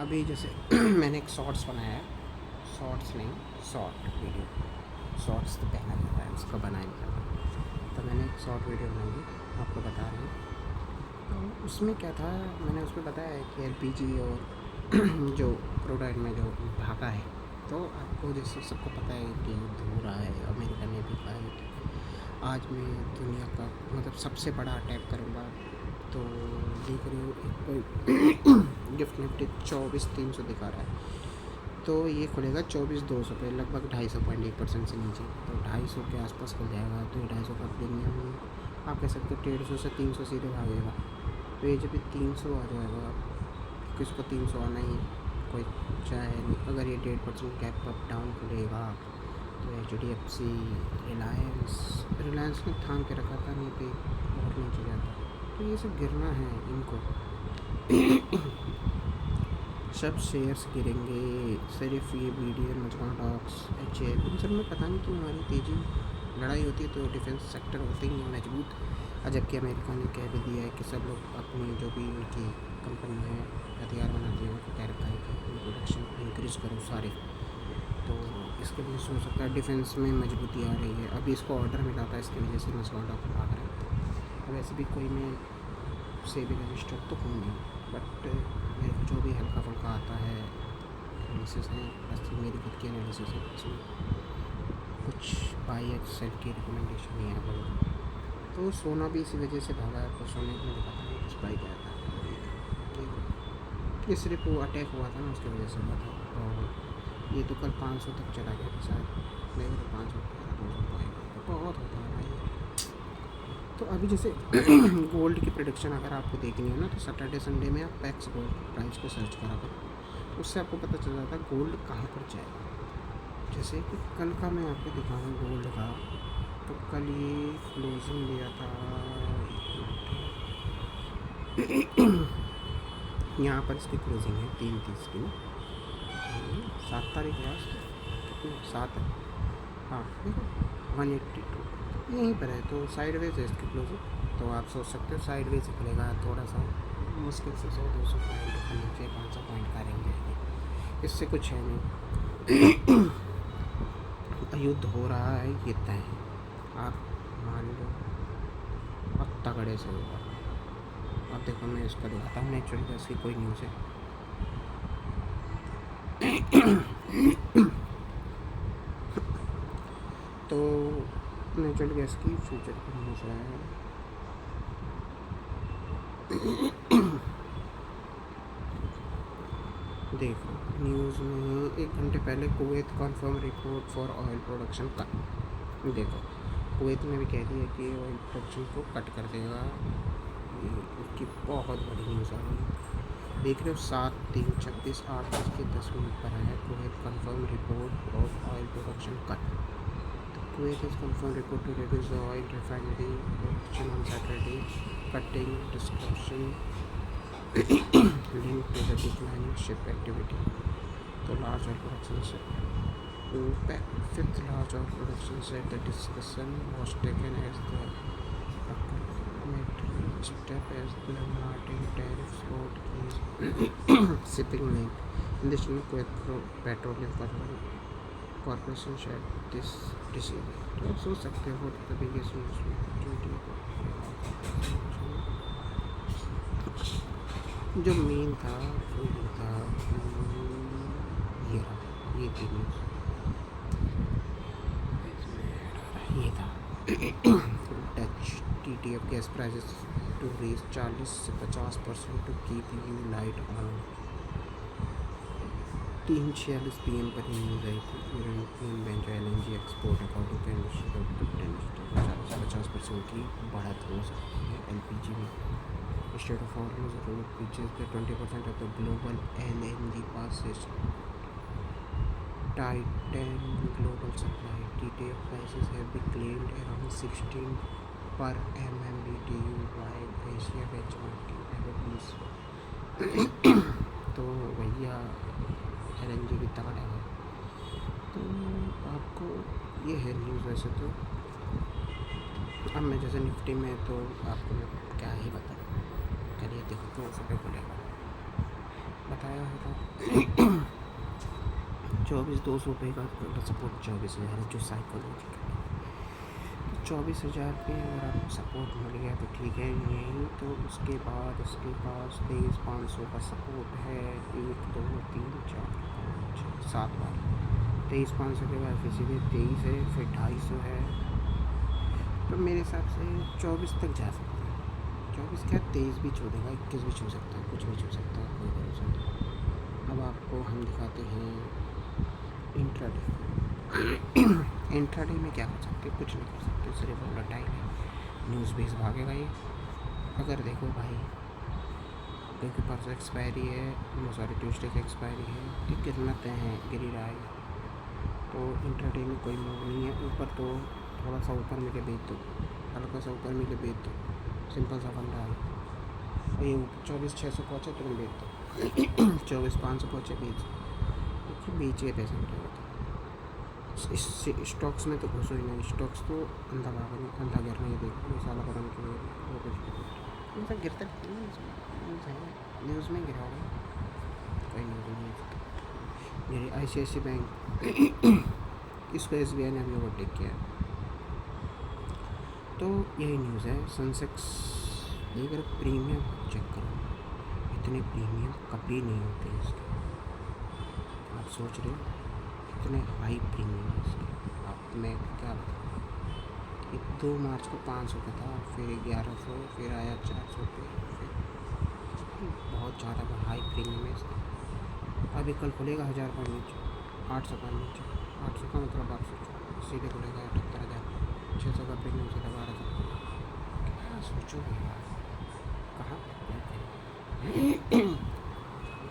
अभी जैसे मैंने एक शॉर्ट्स बनाया है, शॉर्ट्स नहीं, शॉर्ट वीडियो, शॉर्ट्स तो पहला ही है, उसको बनाया नहीं करता। तो मैंने एक शॉर्ट वीडियो बनाई है, आपको बता रही हूँ। तो उसमें क्या था, मैंने उसमें बताया है कि एलपीजी और जो क्रूड में जो भागा है, तो आपको जैसे सबको पता है कि युद्ध हो रहा है, अमेरिका ने भी कहा है कि आज मैं दुनिया का मतलब सबसे बड़ा अटैक करूँगा। तो देख रहे हो एक कोई गिफ्ट निफ्टी 24,300 दिखा रहा है, तो ये खुलेगा 24,200 पे, लगभग 250.1% से नीचे, तो 250 के आसपास खुल जाएगा। तो ये 250 का प्रीमियम आप कह सकते हो 150 से 300 सीधे भागेगा। तो ये जब 300 आ जाएगा, किसी को 300 आना ही कोई चाहे नहीं, अगर ये 1.5% गैप अप डाउन खुलेगा तो HDFC, रिलायंस ने थाम के रखा था, नहीं पे बहुत नीचे जाता। तो ये सब गिरना है इनको सब शेयर्स गिरेंगे। सिर्फ ये BDL, मजगांव डॉक्स, HAL, इन सब में पता नहीं क्यों हमारी तेज़ी। लड़ाई होती है तो डिफेंस सेक्टर होते ही नहीं मजबूत। जबकि अमेरिका ने कह भी दिया है कि सब लोग अपनी जो भी उनकी कंपनी है हथियार बनाती है उनको कह रखा है कि प्रोडक्शन इंक्रीज़ करो सारे। तो इसके वजह से हो सकता है डिफेंस में मजबूती आ रही है। अभी इसको ऑर्डर मिला था, इसकी वजह से मजगांव डॉक भाग रहा है। अब ऐसे भी कोई मैं सेविंग रजिस्टर तो हूँ नहीं, बट मेरे को जो भी हल्का फुल्का आता है एनालिसिस है, बस मेरी खुद की एनालिसिस है, इसमें कुछ बाई या सेल की रिकमेंडेशन नहीं है आप लोगों को। तो सोना भी इसी वजह से भागा है, तो सोने में पता नहीं कुछ बाई गया था। ये सिर्फ वो अटैक हुआ था ना, उसकी वजह से हुआ था। और ये तो कल 500 तक चला गया था शायद, मेरे को 500 200 पॉइंट तो बहुत होता है भाई। तो अभी जैसे गोल्ड की प्रोडिक्शन अगर आपको देखनी है ना, तो सैटरडे संडे में आप पैक्स गोल्ड प्राइस को सर्च करा करो, उससे आपको पता चल जाता है गोल्ड कहाँ पर जाएगा। जैसे कि कल का मैं आपको दिखाऊँ गोल्ड का, तो कल ये क्लोजिंग लिया था यहाँ पर इसकी क्लोजिंग है 3:30 की, 7 तारीख है आज, कितनी 7 है, हाँ देखो 182 यहीं पर है। तो साइडवेज है इसकी क्लोजिंग, तो आप सोच सकते हो साइडवेज से खुलेगा, थोड़ा सा मुश्किल से 100-200 पॉइंट ऊपर नीचे, 500 पॉइंट का रेंज है, इससे कुछ है नहीं। युद्ध हो रहा है ये तय है, आप मान लो अब तगड़े से होगा। अब देखो मैं इसका दिखाता हूँ नेचुरल गैस की कोई न्यूज़ है। तो नेचुरल गैस की फ्यूचर की न्यूज़ है। देखो न्यूज़ में 1 घंटे पहले Kuwait confirm report for oil production cut. देखो कुवैत ने भी कह दिया कि ऑयल प्रोडक्शन को कट कर देगा, इसकी बहुत बड़ी न्यूज़ आ रही। देख रहे हो 7/3/26 8:10 पर है Kuwait confirm report of oil production cut. तो Kuwait is confirm report to reduce the oil refinery production on Saturday, cutting description linked to the declining ship activity. The large oil production set OPEC, fifth large oil production said the discussion was taken as the affirmative step as the Martin tariff vote is shipping link. In this new Kuwait Petroleum Corporation said this decision. तो आप सोच सकते हो the biggest news जो main था वो ये था, ये रहा, ये थी न्यूज़, ये था Dutch TTF gas prices to raise 40 से 50% to keep you light on. 3:46 PM पर ही न्यूज़ आई थी। European bank LNG export according to industry 40 से 50% की बढ़त हो सकती है LPG में। State of Hormuz route, which is the 20% of the global LNG passes, tighten global supply. TTF prices have been claimed around 16 per MMBTU, while Asia benchmarking averages. तो भैया LNG भी तगड़ा है। तो आपको ये है न्यूज़। वैसे तो अब मैं जैसे निफ्टी में तो आपको मैं क्या ही बताऊँ, चलिए देखो 200 पे खुलेगा। बताया है था 24,200 का सपोर्ट 24,000 है जो साइकोलॉजिकल। 24,000 पे अगर आपको सपोर्ट मिल गया तो ठीक है, नहीं तो उसके बाद उसके पास 23,500 का सपोर्ट है। 1 2 3 4 5 6 7 बार 23,500 के बाद फिर सीधे 23 है, फिर 250 है। तो मेरे हिसाब से 24 तक जा सकते हैं। 24 क्या 23 भी छू देगा, 21 भी छू सकता है, कुछ भी छू सकता है, कोई भरोसा नहीं। अब आपको हम दिखाते हैं इंट्राडे। इंट्राडे में क्या कर सकते हैं, कुछ नहीं कर सकते, सिर्फ वोलेटाइल है, न्यूज़ बेस भागेगा ये। अगर देखो भाई, क्योंकि परसों एक्सपायरी है, सॉरी ट्यूसडे की एक्सपायरी है, कि गिरना है, गिर ही रहा है, तो इंट्राडे में कोई मूव नहीं है। ऊपर तो थोड़ा सा ऊपर मिले बेच दो, हल्का सा ऊपर मिले बेच दो, सिंपल सा फंडा है। ये 24,600 पहुँचे तुम बेच दो, 24,500 पहुँचे बेच, क्योंकि बेचिए पैसे मिलेगा। इस स्टॉक्स में तो घुसो ही नहीं, स्टॉक्स तो अंधा भागा नहीं, अंधा गिरना ही देखो, साला पता नहीं क्यों वो कुछ ऐसा गिरता न्यूज़ में गिरा होगा, कोई न्यूज़ नहीं है। मेरी ICICI बैंक इसको SBI ने अभी ओवरटेक किया है। तो यही न्यूज़ है। सेंसेक्स देख रहे, प्रीमियम चेक करो, इतने प्रीमियम कभी नहीं होते इसके। आप सोच रहे हो इतने हाई प्रीमियम है इसके। आप मैं क्या बताऊँ, 2 मार्च को 500 का था, फिर 1100, फिर आया 400 पे, फिर बहुत ज़्यादा हाई प्रीमियम है इसका। अभी कल खुलेगा 1000 का नीचे, 800 का नीचे, 800 का मतलब 800 सीधे खुलेगा 78,000, 600 का प्रीमियम सीधा 1200। क्या सोचोगे यार, कहाँ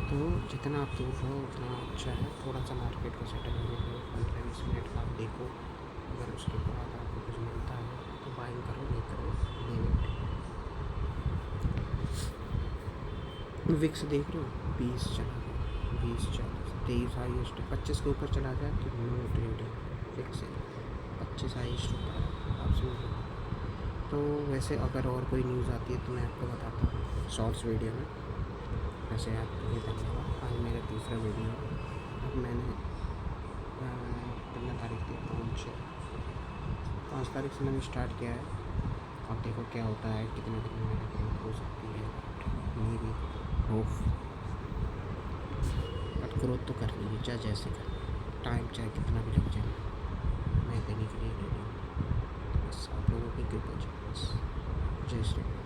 तो जितना आप दूर रहो उतना अच्छा है। थोड़ा सा मार्केट को सेटल होने दो, 15-20 मिनट का आप देखो, अगर उसके बाद आपको कुछ मिलता है तो बाइंग करो, नहीं करो लिमिट। विक्स देख रहे हो 20 चला गया, 20 40 23 हाईएस्ट, 25 के ऊपर चला जाए तो नो ट्रेडिंग, फिक्स है 25 हाईएस्ट होता है, आप समझ लो। तो वैसे अगर और कोई न्यूज़ आती है तो मैं आपको बताता हूँ शॉर्ट्स वीडियो में। वैसे आपके लिए धन्यवाद। आज मेरा तीसरा वीडियो है। अब मैंने 15 तारीख थी, 5 तारीख से मैंने स्टार्ट किया है। अब देखो क्या होता है, कितने कितने मेरी ग्रोथ हो सकती है, मेरी होप। बट ग्रोथ तो कर लीजिए, चाहे जैसे कर, टाइम चाहे कितना भी लग जाए, मैं देने के लिए रेडी हूँ। बस आप लोगों की कृपा चाहिए बस। जय श्री राम।